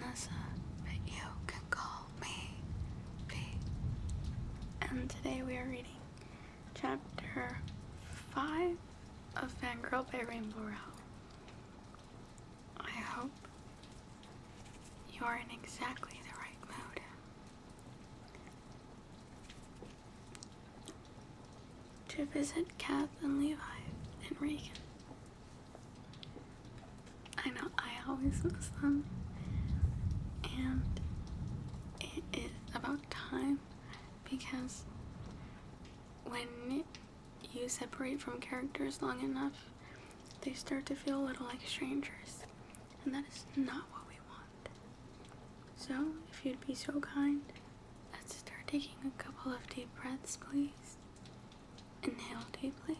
Vanessa, but you can call me V. And today we are reading chapter 5 of Fangirl by Rainbow Rowell. I hope you are in exactly the right mood. To visit Kath and Levi and Regan. I know I always miss them, and it is about time, because when you separate from characters long enough, they start to feel a little like strangers, and that is not what we want. So, if you'd be so kind, let's start taking a couple of deep breaths, please. Inhale deeply.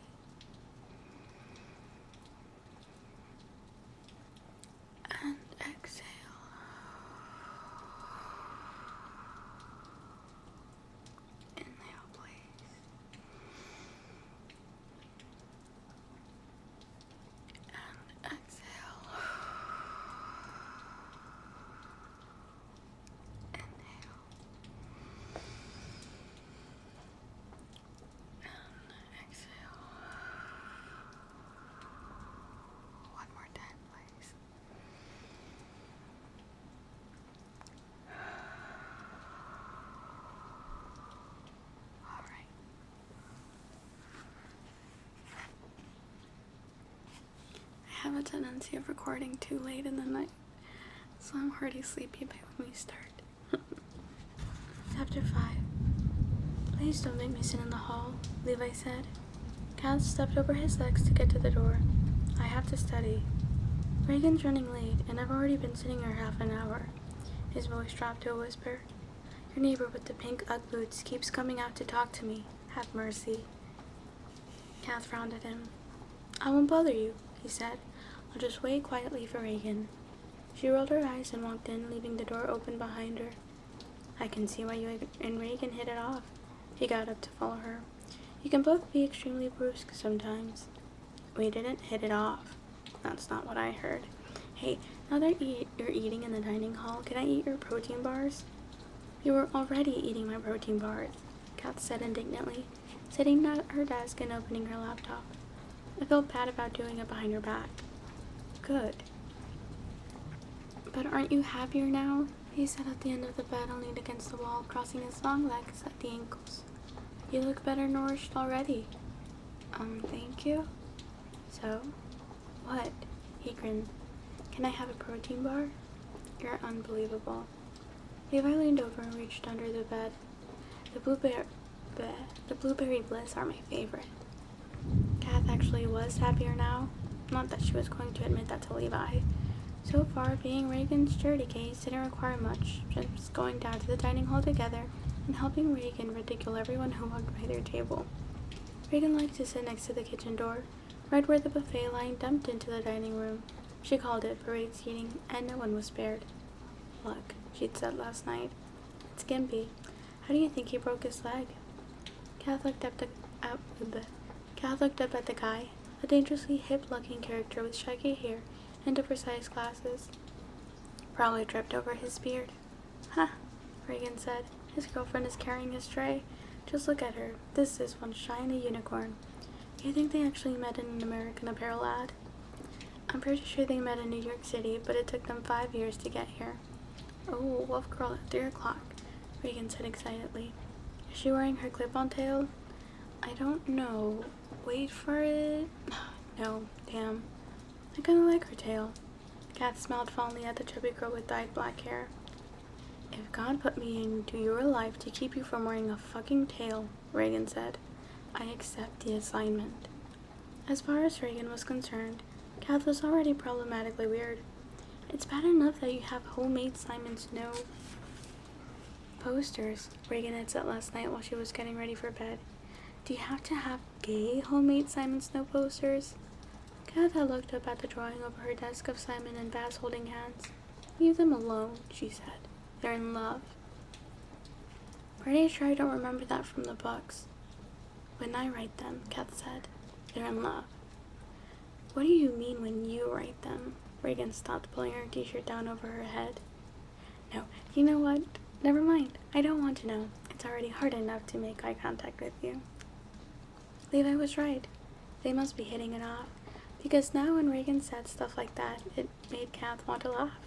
And exhale. Inhale, please. And exhale. Inhale. And exhale. One more time, please. Alright. I have a tendency of recording too late in the night, so I'm already sleepy by when we start. Chapter 5. Please don't make me sit in the hall, Levi said. Kath stepped over his legs to get to the door. I have to study. Reagan's running late, and I've already been sitting here half an hour. His voice dropped to a whisper. Your neighbor with the pink Ugg boots keeps coming out to talk to me. Have mercy. Kath frowned at him. I won't bother you, he said. I'll just wait quietly for Reagan. She rolled her eyes and walked in, leaving the door open behind her. I can see why you and Reagan hit it off. He got up to follow her. You can both be extremely brusque sometimes. We didn't hit it off. That's not what I heard. Hey, now that you're eating in the dining hall, can I eat your protein bars? You were already eating my protein bars, Kath said indignantly, sitting at her desk and opening her laptop. I felt bad about doing it behind your back. Good. But aren't you happier now? He sat at the end of the bed and leaned against the wall, crossing his long legs at the ankles. You look better nourished already. Thank you. So, what? He grinned. Can I have a protein bar? You're unbelievable. Levi leaned over and reached under the bed. The blueberry bliss are my favorite. Kath actually was happier now. Not that she was going to admit that to Levi. So far, being Reagan's charity case didn't require much, just going down to the dining hall together and helping Reagan ridicule everyone who walked by their table. Reagan liked to sit next to the kitchen door, right where the buffet line dumped into the dining room. She called it parade seating, and no one was spared. Look, she'd said last night, it's Gimpy. How do you think he broke his leg? Kath looked up at the guy, a dangerously hip-looking character with shaggy hair and oversized glasses. Probably tripped over his beard. Huh, Reagan said. His girlfriend is carrying his tray. Just look at her. This is one shiny unicorn. You think they actually met in an American Apparel ad? I'm pretty sure they met in New York City, but it took them 5 years to get here. Oh, Wolf Girl at 3 o'clock, Reagan said excitedly. Is she wearing her clip-on tail? I don't know. Wait for it. No, damn. I kinda like her tail. Kath smiled fondly at the chubby girl with dyed black hair. If God put me into your life to keep you from wearing a fucking tail, Reagan said, I accept the assignment. As far as Reagan was concerned, Kath was already problematically weird. It's bad enough that you have homemade Simon Snow posters, Reagan had said last night while she was getting ready for bed. Do you have to have gay homemade Simon Snow posters? Kath had looked up at the drawing over her desk of Simon and Baz holding hands. Leave them alone, she said. They're in love. Pretty sure I don't remember that from the books. When I write them, Kath said, they're in love. What do you mean when you write them? Reagan stopped pulling her t-shirt down over her head. No, you know what? Never mind. I don't want to know. It's already hard enough to make eye contact with you. Levi was right. They must be hitting it off. Because now when Reagan said stuff like that, it made Kath want to laugh.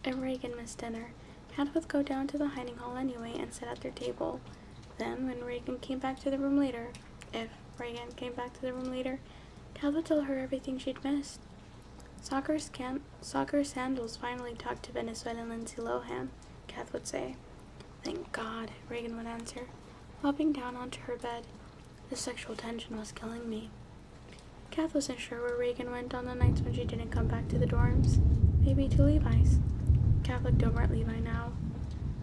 If Reagan missed dinner, Kath would go down to the dining hall anyway and sit at their table. Then, when Reagan came back to the room later, if Reagan came back to the room later, Kath would tell her everything she'd missed. Soccer sandals finally talked to Venezuelan Lindsay Lohan, Kath would say. Thank God, Reagan would answer, flopping down onto her bed. The sexual tension was killing me. Kath wasn't sure where Reagan went on the nights when she didn't come back to the dorms. Maybe to Levi's. Kath looked over at Levi now,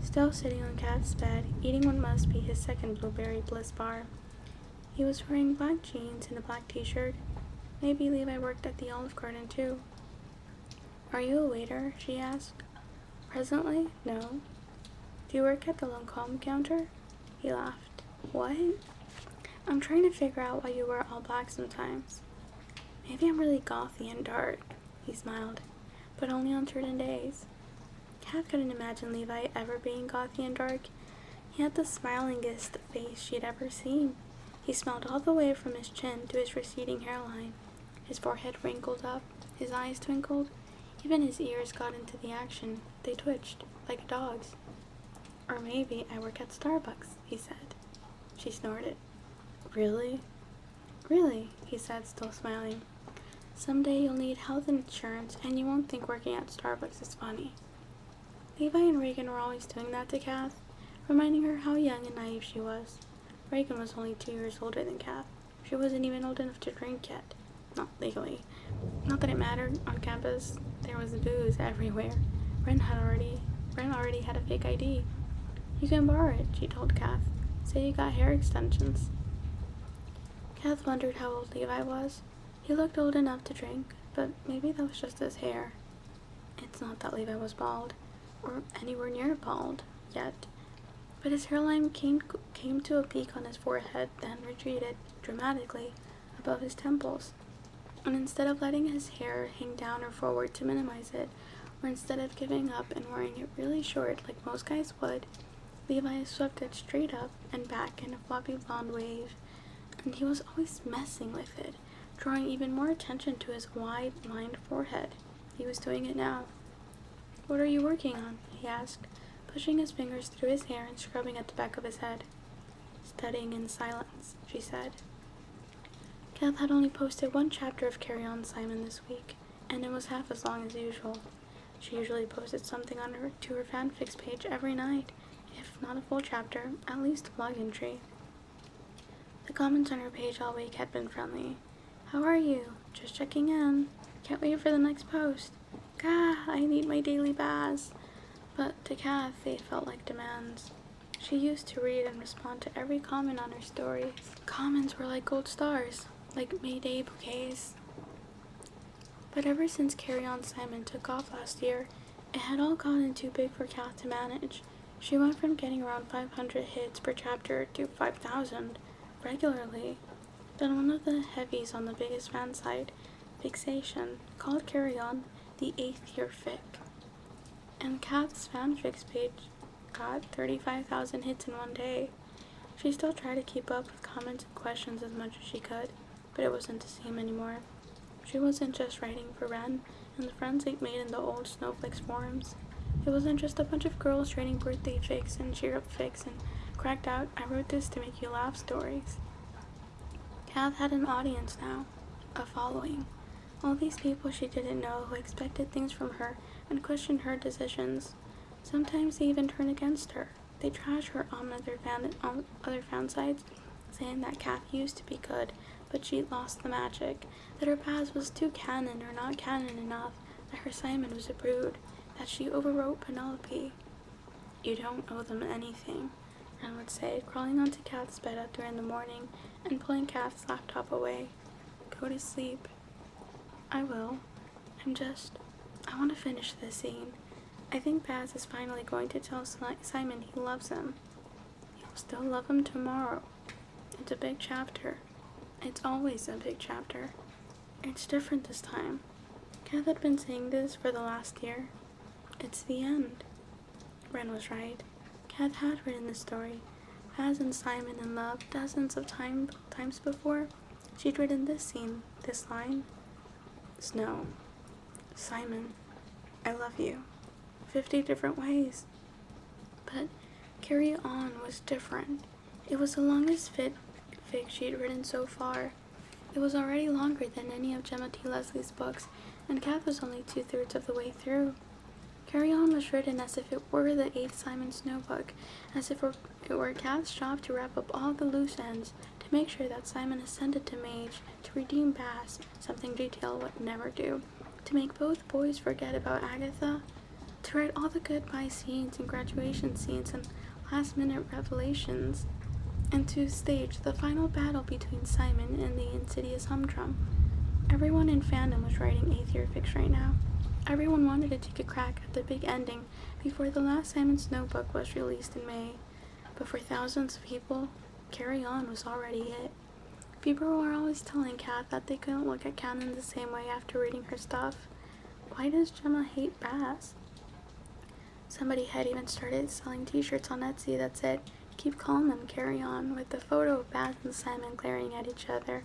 still sitting on Kath's bed, eating what must be his second blueberry bliss bar. He was wearing black jeans and a black t-shirt. Maybe Levi worked at the Olive Garden too. Are you a waiter? She asked. Presently, no. Do you work at the Lancôme counter? He laughed. What? I'm trying to figure out why you wear all black sometimes. Maybe I'm really gothy and dark, he smiled, but only on certain days. Kath couldn't imagine Levi ever being gothy and dark. He had the smilingest face she'd ever seen. He smiled all the way from his chin to his receding hairline. His forehead wrinkled up, his eyes twinkled, even his ears got into the action. They twitched, like a dog's. Or maybe I work at Starbucks, he said. She snorted. Really? Really, he said, still smiling. Someday you'll need health insurance and you won't think working at Starbucks is funny. Levi and Reagan were always doing that to Kath, reminding her how young and naive she was. Reagan was only 2 years older than Kath. She wasn't even old enough to drink yet. Not legally. Not that it mattered. On campus, there was booze everywhere. Ren already had a fake ID. You can borrow it, she told Kath. Say you got hair extensions. Kath wondered how old Levi was. He looked old enough to drink, but maybe that was just his hair. It's not that Levi was bald, or anywhere near bald, yet. But his hairline came to a peak on his forehead, then retreated, dramatically, above his temples. And instead of letting his hair hang down or forward to minimize it, or instead of giving up and wearing it really short like most guys would, Levi swept it straight up and back in a floppy blonde wave, and he was always messing with it, drawing even more attention to his wide-lined forehead. He was doing it now. What are you working on? He asked, pushing his fingers through his hair and scrubbing at the back of his head. Studying in silence, she said. Kath had only posted one chapter of Carry On Simon this week, and it was half as long as usual. She usually posted something to her fanfics page every night, if not a full chapter, at least a blog entry. The comments on her page all week had been friendly. How are you? Just checking in. Can't wait for the next post. Gah, I need my daily baths. But to Kath, they felt like demands. She used to read and respond to every comment on her stories. Comments were like gold stars, like Mayday bouquets. But ever since Carry On Simon took off last year, it had all gotten too big for Kath to manage. She went from getting around 500 hits per chapter to 5,000 regularly. Then one of the heavies on the biggest fan site, Fixation, called Carry On the 8th year fic. And Kath's fanfics page got 35,000 hits in one day. She still tried to keep up with comments and questions as much as she could, but it wasn't the same anymore. She wasn't just writing for Ren and the friends they'd made in the old Snowflakes forums. It wasn't just a bunch of girls trading birthday fics and cheer-up fics and cracked out, I wrote this to make you laugh stories. Kath had an audience now, a following. All these people she didn't know who expected things from her and questioned her decisions. Sometimes they even turned against her. They trashed her on other fan sites, saying that Kath used to be good, but she'd lost the magic, that her past was too canon or not canon enough, that her Simon was a brood, that she overwrote Penelope. You don't owe them anything, Ren would say, crawling onto Kath's bed up during the morning and pulling Kath's laptop away. Go to sleep. I will. I want to finish this scene. I think Baz is finally going to tell Simon he loves him. He'll still love him tomorrow. It's a big chapter. It's always a big chapter. It's different this time. Kath had been saying this for the last year. It's the end. Ren was right. Kath had written the story. As in Simon in Love dozens of times before, she'd written this scene, this line. Snow. Simon, I love you. 50 different ways. But Carry On was different. It was the longest fic she'd written so far. It was already longer than any of Gemma T. Leslie's books, and Kath was only 2/3 of the way through. Carry On was written as if it were the 8th Simon Snow book, as if it were Kath's job to wrap up all the loose ends, to make sure that Simon ascended to mage, to redeem Bass, something JTL would never do, to make both boys forget about Agatha, to write all the goodbye scenes and graduation scenes and last-minute revelations, and to stage the final battle between Simon and the insidious humdrum. Everyone in fandom was writing 8th year fics right now. Everyone wanted to take a crack at the big ending before the last Simon Snow book was released in May. But for thousands of people, Carry On was already it. People were always telling Kath that they couldn't look at canon the same way after reading her stuff. Why does Gemma hate Bass? Somebody had even started selling t-shirts on Etsy that said, "Keep calling them Carry On," with the photo of Bass and Simon glaring at each other.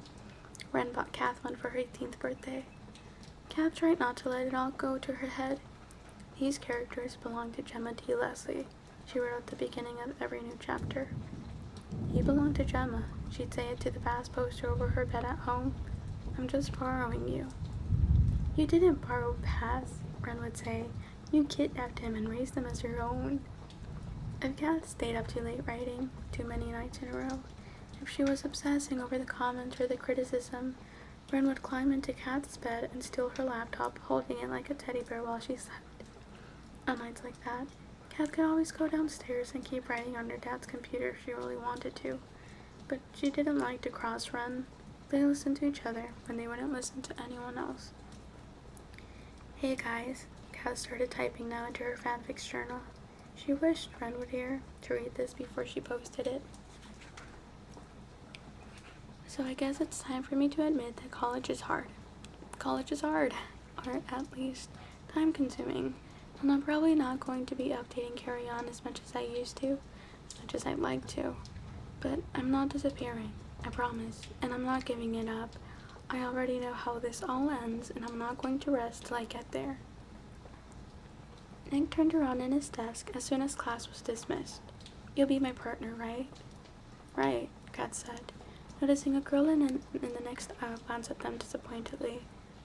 Ren bought Kath one for her 18th birthday. Kath tried not to let it all go to her head. These characters belong to Gemma T. Leslie, she wrote at the beginning of every new chapter. You belong to Gemma, she'd say it to the Bass poster over her bed at home. I'm just borrowing you. You didn't borrow Bass, Ren would say. You kidnapped him and raised him as your own. If Kath stayed up too late writing, too many nights in a row, if she was obsessing over the comments or the criticism, Ren would climb into Kath's bed and steal her laptop, holding it like a teddy bear while she slept. On nights like that, Kath could always go downstairs and keep writing on her dad's computer if she really wanted to, but she didn't like to cross Ren. They listened to each other when they wouldn't listen to anyone else. Hey guys, Kath started typing now into her fanfics journal. She wished Ren would hear to read this before she posted it. So I guess it's time for me to admit that college is hard. College is hard, or at least time-consuming, and I'm probably not going to be updating Carry On as much as I used to, as much as I'd like to. But I'm not disappearing, I promise, and I'm not giving it up. I already know how this all ends, and I'm not going to rest till I get there. Nick turned around in his desk as soon as class was dismissed. You'll be my partner, right? Right, Kat said, noticing a girl in the next aisle glance at them disappointedly,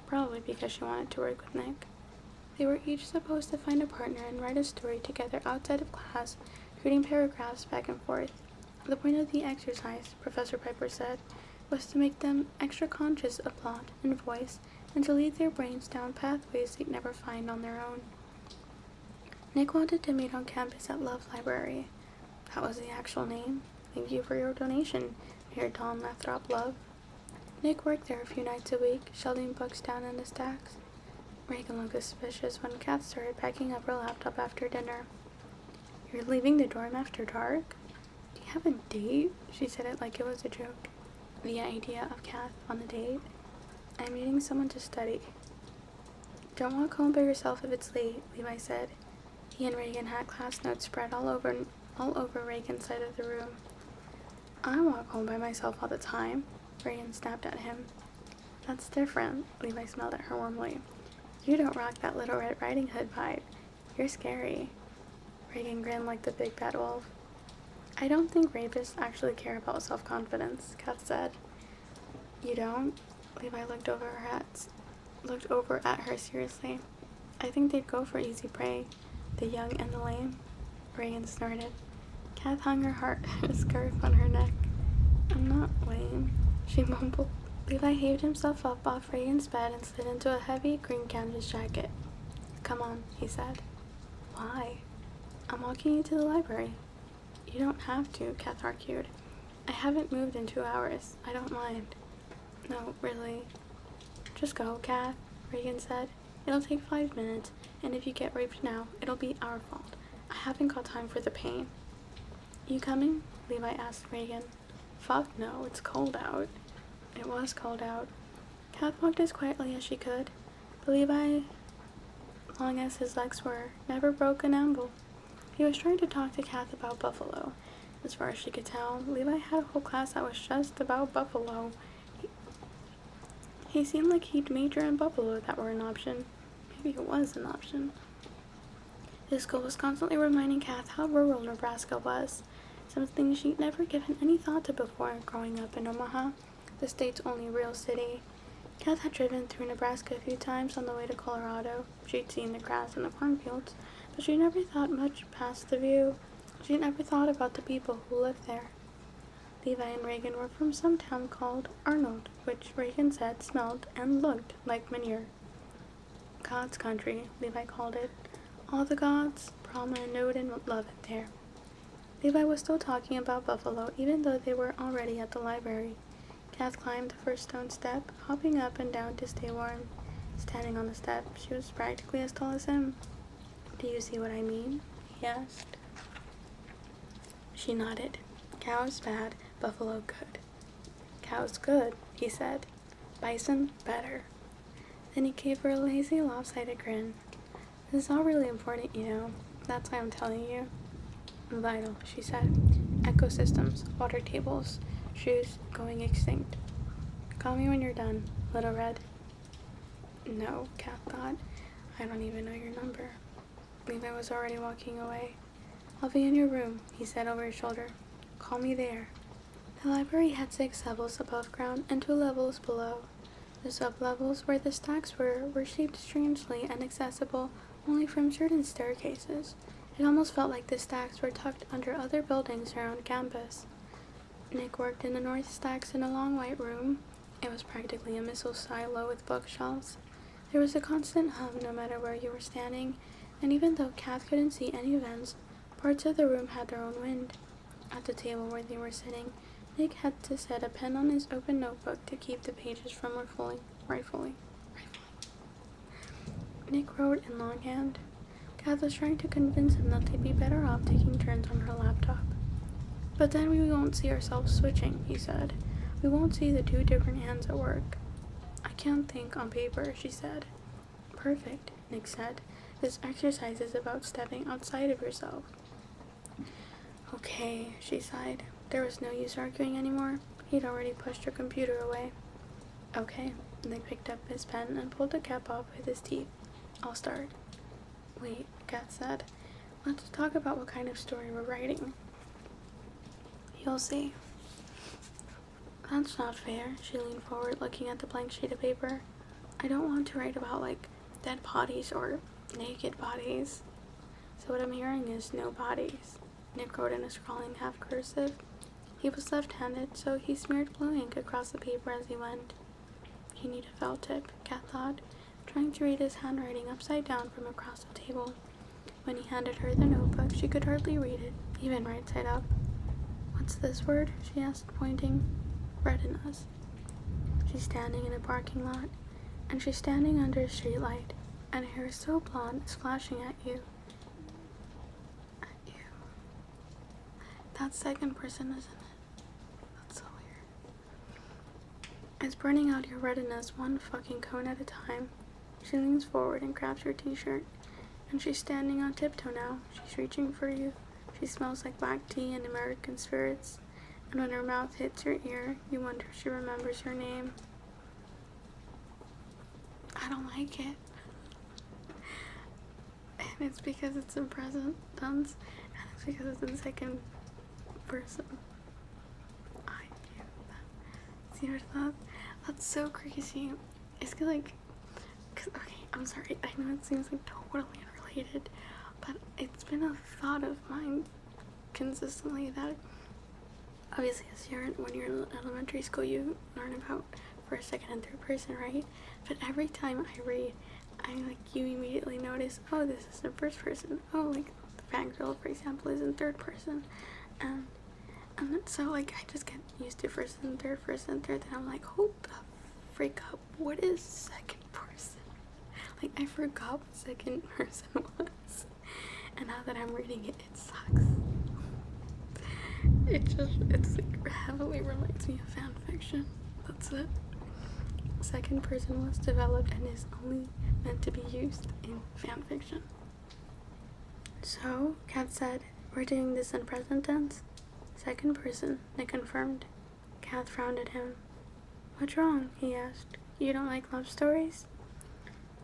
probably because she wanted to work with Nick. They were each supposed to find a partner and write a story together outside of class, reading paragraphs back and forth. The point of the exercise, Professor Piper said, was to make them extra conscious of plot and voice and to lead their brains down pathways they'd never find on their own. Nick wanted to meet on campus at Love Library. That was the actual name. Thank you for your donation, Mayor Don Lathrop Love. Nick worked there a few nights a week, shelving books down in the stacks. Reagan looked suspicious when Kath started packing up her laptop after dinner. You're leaving the dorm after dark? Do you have a date? She said it like it was a joke. The idea of Kath on a date? I'm meeting someone to study. Don't walk home by yourself if it's late, Levi said. He and Reagan had class notes spread all over Reagan's side of the room. I walk home by myself all the time, Reagan snapped at him. That's different, Levi smiled at her warmly. You don't rock that Little Red Riding Hood vibe. You're scary. Reagan grinned like the big bad wolf. I don't think rapists actually care about self-confidence, Kath said. You don't? Levi looked over at her seriously. I think they'd go for easy prey. The young and the lame. Reagan snorted. Kath hung her scarf on her neck. I'm not lame, she mumbled. Levi heaved himself up off Reagan's bed and slid into a heavy green canvas jacket. Come on, he said. Why? I'm walking you to the library. You don't have to, Kath argued. I haven't moved in 2 hours. I don't mind. No, really. Just go, Kath, Reagan said. It'll take 5 minutes, and if you get raped now, it'll be our fault. I haven't got time for the pain. You coming? Levi asked Reagan. Fuck no, it's cold out. It was cold out. Kath walked as quietly as she could, but Levi, long as his legs were, never broke an amble. He was trying to talk to Kath about buffalo. As far as she could tell, Levi had a whole class that was just about buffalo. He seemed like he'd major in buffalo if that were an option. Maybe it was an option. His school was constantly reminding Kath how rural Nebraska was, something she'd never given any thought to before growing up in Omaha, the state's only real city. Kath had driven through Nebraska a few times on the way to Colorado. She'd seen the grass and the cornfields, but she never thought much past the view. She never thought about the people who lived there. Levi and Reagan were from some town called Arnold, which Reagan said smelled and looked like manure. God's country, Levi called it. All the gods, Brahma and Odin, would love it there. Levi was still talking about buffalo, even though they were already at the library. Kath climbed the first stone step, hopping up and down to stay warm. Standing on the step, she was practically as tall as him. "Do you see what I mean?" he asked. She nodded. "Cows bad, buffalo good." "Cows good," he said. "Bison better." Then he gave her a lazy, lopsided grin. "This is all really important, you know. That's why I'm telling you." "Vital," she said. "Ecosystems, water tables, shoes going extinct. Call me when you're done, Little Red." No, Kath thought. I don't even know your number. Levi was already walking away. "I'll be in your room," he said over his shoulder. "Call me there." The library had 6 levels above ground and 2 levels below. The sub-levels where the stacks were shaped strangely and accessible only from certain staircases. It almost felt like the stacks were tucked under other buildings around campus. Nick worked in the north stacks in a long white room. It was practically a missile silo with bookshelves. There was a constant hum no matter where you were standing, and even though Kath couldn't see any vents, parts of the room had their own wind. At the table where they were sitting, Nick had to set a pen on his open notebook to keep the pages from rifling. Nick wrote in longhand. Kath was trying to convince him that they'd be better off taking turns on her laptop. "But then we won't see ourselves switching," he said. "We won't see the 2 different hands at work." "I can't think on paper," she said. "Perfect," Nick said. "This exercise is about stepping outside of yourself." "Okay," she sighed. There was no use arguing anymore. He'd already pushed her computer away. "Okay." Nick picked up his pen and pulled the cap off with his teeth. "I'll start." "Wait," Kath said. "Let's talk about what kind of story we're writing." "You'll see." "That's not fair." She leaned forward, looking at the blank sheet of paper. "I don't want to write about, like, dead bodies or naked bodies." "So what I'm hearing is no bodies." Nick wrote in a scrawling half-cursive. He was left-handed, so he smeared blue ink across the paper as he went. "You need a felt tip," Kath thought, trying to read his handwriting upside down from across the table. When he handed her the notebook, she could hardly read it, even right side up. "What's this word?" she asked, pointing. "Retinas." "She's standing in a parking lot, and she's standing under a street light, and her hair is so blonde it's flashing at you. That's second person, isn't it? That's so weird. It's burning out your retinas one fucking cone at a time." She leans forward and grabs her t-shirt, and she's standing on tiptoe now. She's reaching for you. She smells like black tea and American spirits, and when her mouth hits your ear, you wonder if she remembers your name. I don't like it. And it's because it's in present tense, and it's because it's in second person. I knew that. See what that? That's so crazy. It's like, okay, I'm sorry. I know it seems like totally unrelated, but it's been a thought of mine consistently that obviously when you're in elementary school, you learn about first, second, and third person, right? But every time I read, you immediately notice, oh, this is in first person. Oh, like the Fangirl, for example, is in third person. And so, I just get used to first and third, then I'm like, hold the freak up, what is second person? I forgot what second person was. And now that I'm reading it, it sucks. It's heavily reminds me of fan fiction. That's it. Second person was developed and is only meant to be used in fan fiction. So, Kat said, we're doing this in present tense? Second person, Nick confirmed. Kath frowned at him. What's wrong? He asked. You don't like love stories?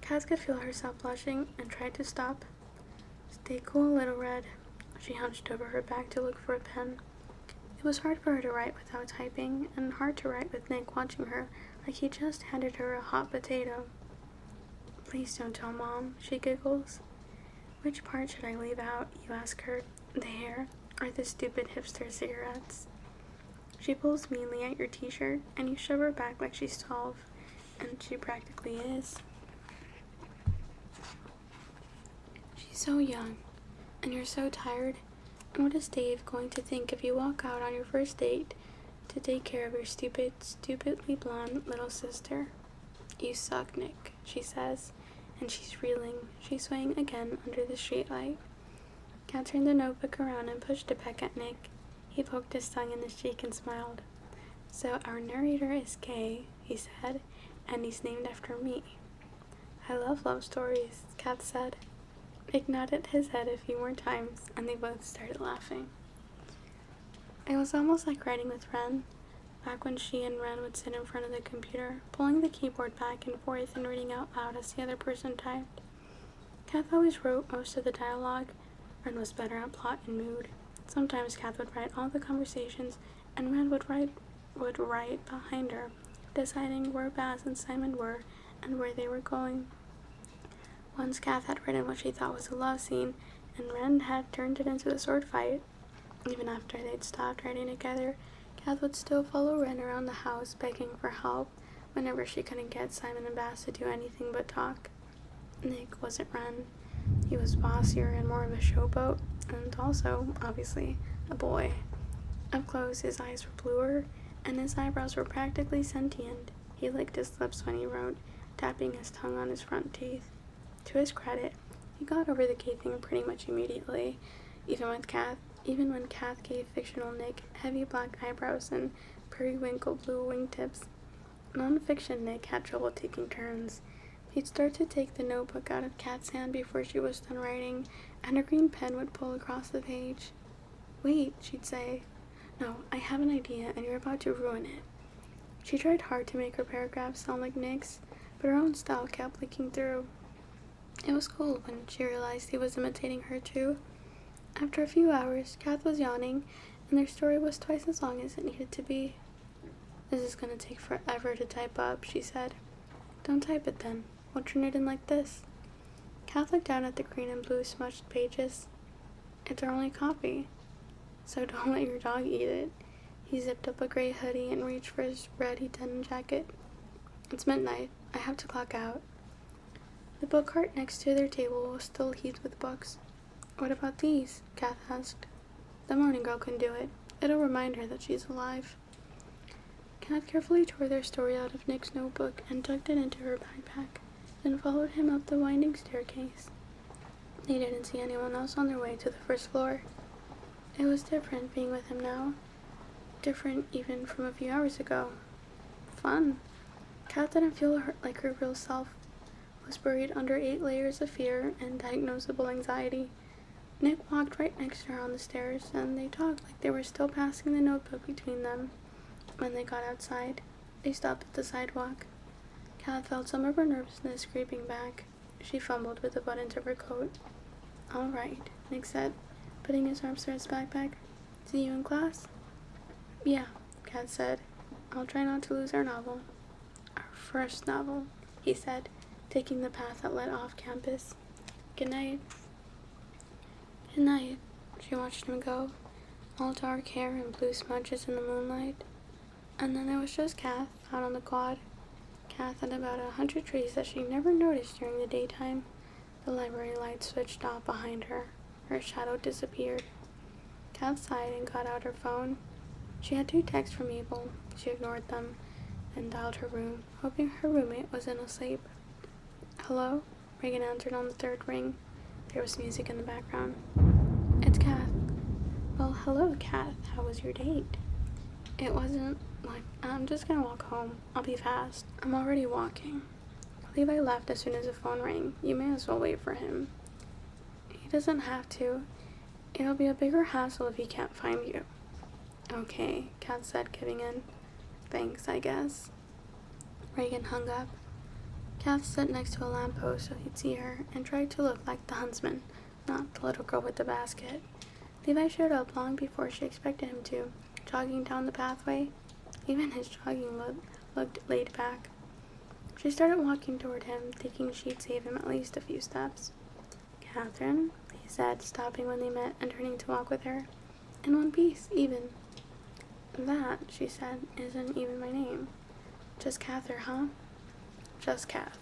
Kat could feel herself blushing and tried to stop. Stay cool, little red. She hunched over her back to look for a pen. It was hard for her to write without typing, and hard to write with Nick watching her like he just handed her a hot potato. Please don't tell Mom, she giggles. Which part should I leave out, you ask her? The hair, or the stupid hipster cigarettes? She pulls meanly at your t-shirt, and you shove her back like she's 12, and she practically is. She's so young, and you're so tired, and what is Dave going to think if you walk out on your first date to take care of your stupidly blonde little sister? You suck, Nick, she says, and she's reeling. She's swaying again under the streetlight. Kat turned the notebook around and pushed it back at Nick. He poked his tongue in his cheek and smiled. So our narrator is gay, he said, and he's named after me. I love stories, Kat said. Nick nodded his head a few more times, and they both started laughing. It was almost like writing with Ren, back when she and Ren would sit in front of the computer, pulling the keyboard back and forth and reading out loud as the other person typed. Kath always wrote most of the dialogue. Ren was better at plot and mood. Sometimes Kath would write all the conversations, and Ren would write behind her, deciding where Baz and Simon were and where they were going. Once Kath had written what she thought was a love scene, and Ren had turned it into a sword fight. Even after they'd stopped writing together, Kath would still follow Ren around the house, begging for help whenever she couldn't get Simon and Baz to do anything but talk. Nick wasn't Ren. He was bossier and more of a showboat, and also, obviously, a boy. Up close, his eyes were bluer, and his eyebrows were practically sentient. He licked his lips when he wrote, tapping his tongue on his front teeth. To his credit, he got over the gay thing pretty much immediately, even when Kath gave fictional Nick heavy black eyebrows and periwinkle blue wingtips. Non-fiction Nick had trouble taking turns. He'd start to take the notebook out of Kat's hand before she was done writing, and a green pen would pull across the page. Wait, she'd say. No, I have an idea, and you're about to ruin it. She tried hard to make her paragraphs sound like Nick's, but her own style kept leaking through. It was cool when she realized he was imitating her too. After a few hours, Kath was yawning, and their story was twice as long as it needed to be. This is going to take forever to type up, she said. Don't type it then. We'll turn it in like this. Kath looked down at the green and blue smudged pages. It's our only copy. So don't let your dog eat it. He zipped up a gray hoodie and reached for his red denim jacket. It's midnight. I have to clock out. The book cart next to their table was still heaped with books. What about these? Kath asked. The morning girl can do it. It'll remind her that she's alive. Kath carefully tore their story out of Nick's notebook and tucked it into her backpack, then followed him up the winding staircase. They didn't see anyone else on their way to the first floor. It was different being with him now. Different even from a few hours ago. Fun. Kath didn't feel like her real self. Was buried under 8 layers of fear and diagnosable anxiety. Nick walked right next to her on the stairs, and they talked like they were still passing the notebook between them. When they got outside, they stopped at the sidewalk. Kath felt some of her nervousness creeping back. She fumbled with the buttons of her coat. All right, Nick said, putting his arms through his backpack. See you in class? Yeah, Kath said. I'll try not to lose our novel. Our first novel, he said, taking the path that led off campus. Good night. Good night. She watched him go, all dark hair and blue smudges in the moonlight. And then there was just Kath out on the quad. Kath had about 100 trees that she never noticed during the daytime. The library light switched off behind her. Her shadow disappeared. Kath sighed and got out her phone. She had 2 texts from Mabel. She ignored them and dialed her room, hoping her roommate wasn't asleep. Hello? Reagan answered on the 3rd ring. There was music in the background. It's Kath. Well, hello, Kath. How was your date? It wasn't like, I'm just gonna walk home. I'll be fast. I'm already walking. Levi left as soon as the phone rang. You may as well wait for him. He doesn't have to. It'll be a bigger hassle if he can't find you. Okay, Kat said, giving in. Thanks, I guess. Reagan hung up. Kath stood next to a lamppost so he'd see her and tried to look like the huntsman, not the little girl with the basket. Levi showed up long before she expected him to, jogging down the pathway. Even his jogging looked laid back. She started walking toward him, thinking she'd save him at least a few steps. "Catherine," he said, stopping when they met and turning to walk with her. "In one piece, even." "That," she said, "isn't even my name." "Just Cather, huh?" "Just Kath."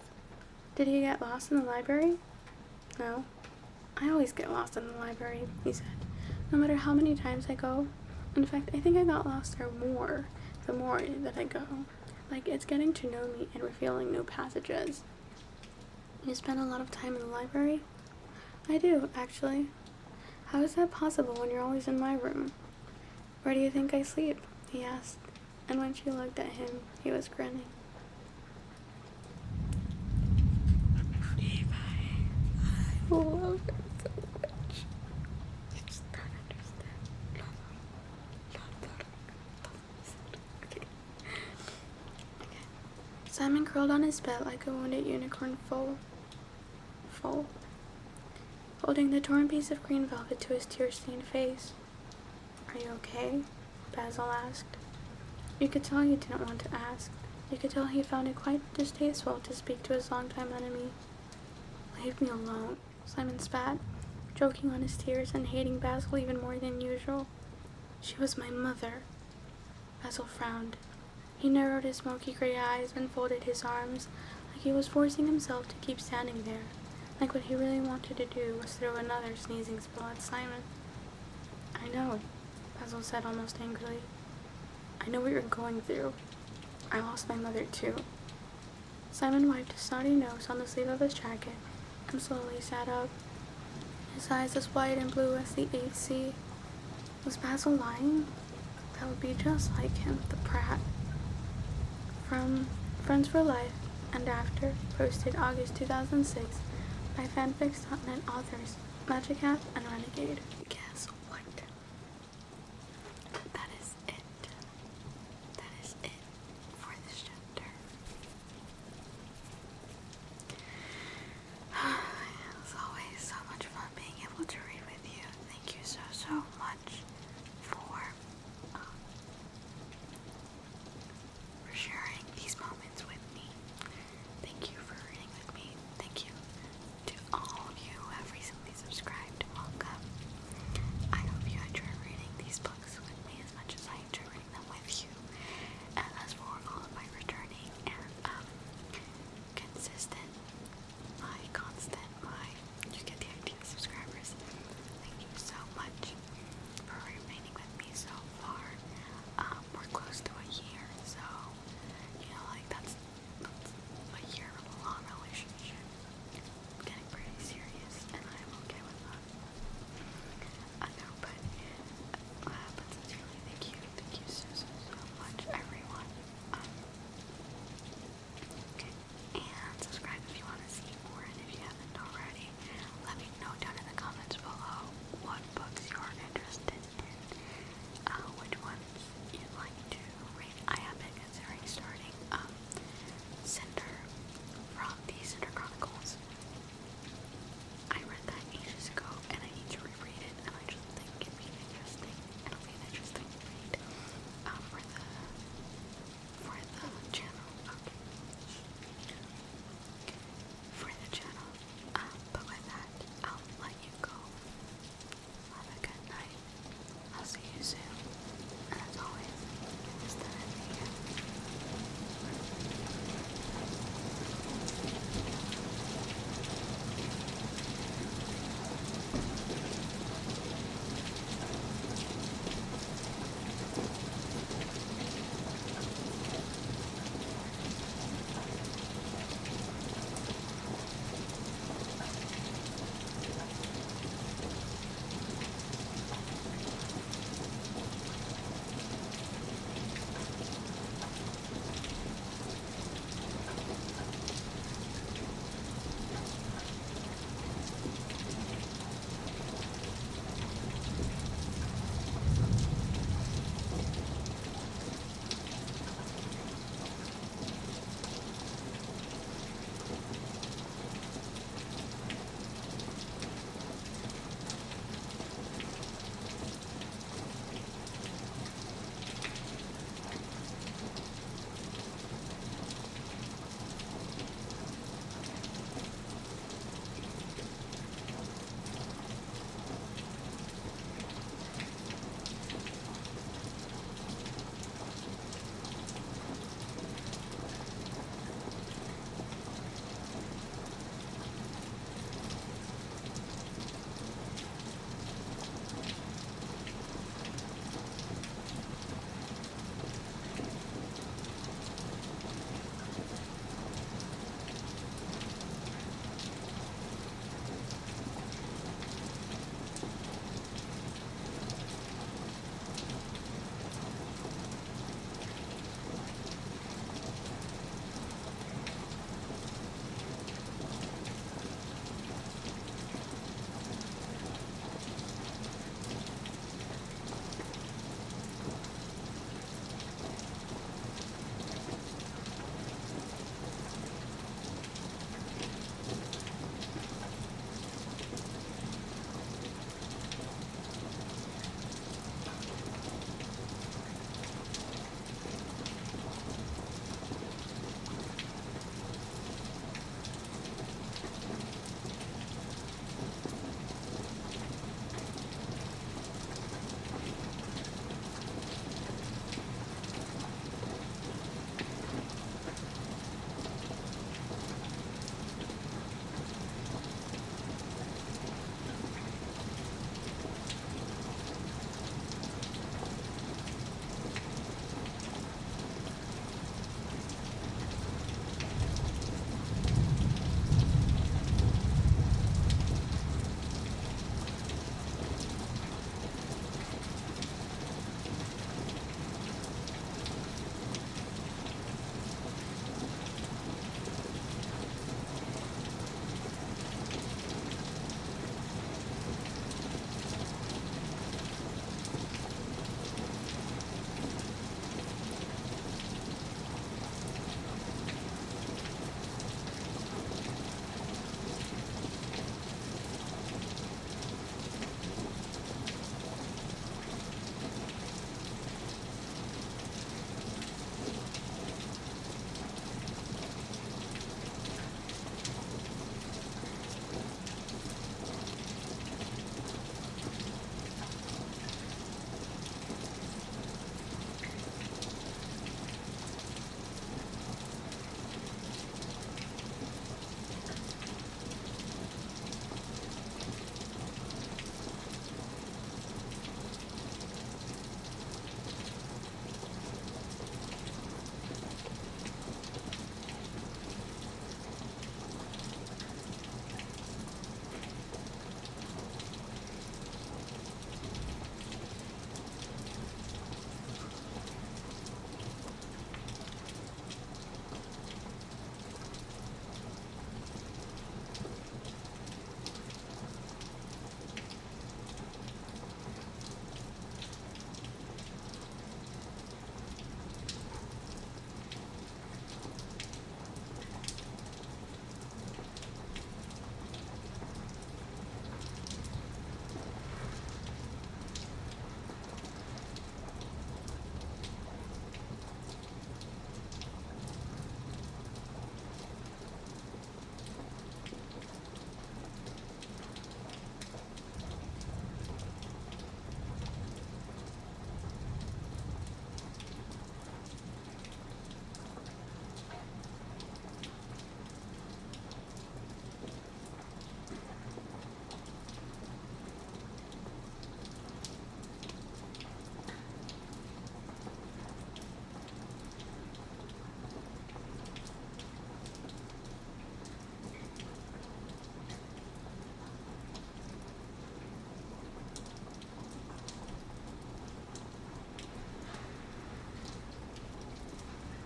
"Did you get lost in the library?" "No." "I always get lost in the library," he said, "no matter how many times I go. In fact, I think I got lost there more the more that I go. Like, it's getting to know me and revealing new passages." "You spend a lot of time in the library?" "I do, actually." "How is that possible when you're always in my room?" "Where do you think I sleep?" he asked, and when she looked at him, he was grinning. Levi, I love him so much. You just don't understand. Okay. Simon curled on his bed like a wounded unicorn holding the torn piece of green velvet to his tear-stained face. "Are you okay?" Basil asked. You could tell he didn't want to ask. You could tell he found it quite distasteful to speak to his longtime enemy. "Leave me alone," Simon spat, choking on his tears and hating Basil even more than usual. "She was my mother." Basil frowned. He narrowed his smoky gray eyes and folded his arms like he was forcing himself to keep standing there, like what he really wanted to do was throw another sneezing spell at Simon. "I know," Basil said almost angrily. "I know what you're going through. I lost my mother too." Simon wiped his snotty nose on the sleeve of his jacket and slowly sat up, his eyes as wide and blue as the 8th sea. Was Basil lying? That would be just like him, the prat. From Friends for Life and After, posted August 2006 by fanfics.net authors Magic Hat and Renegade. Guess